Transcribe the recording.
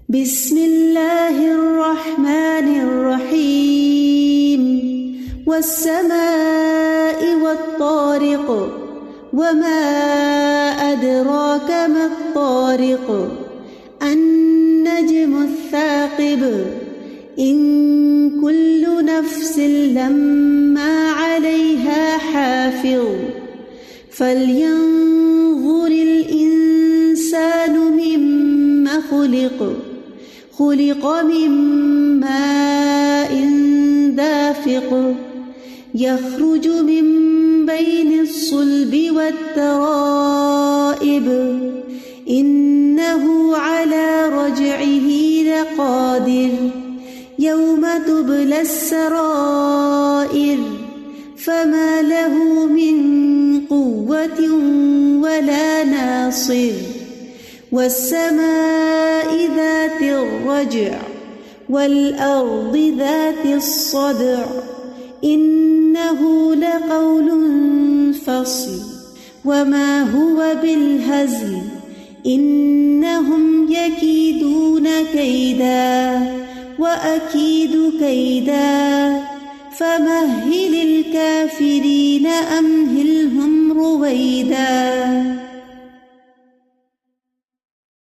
بسم اللہ الرحمن الرحیم والسماء والطارق وما أدراك ما الطارق النجم الثاقب إن كل نفس لما عليها حافظ فلينظر الإنسان مما خلق من ماء دافق يخرج من بين الصلب والترائب إنه على رجعه لقادر يوم تبلى السرائر فما له من قوة ولا ناصر والسماء ذات الرجع والأرض ذات الصدع إنه لقول فصل وما هو بالهزل إنهم يكيدون كيدا وأكيد كيدا فمهل الكافرين أمهلهم رويدا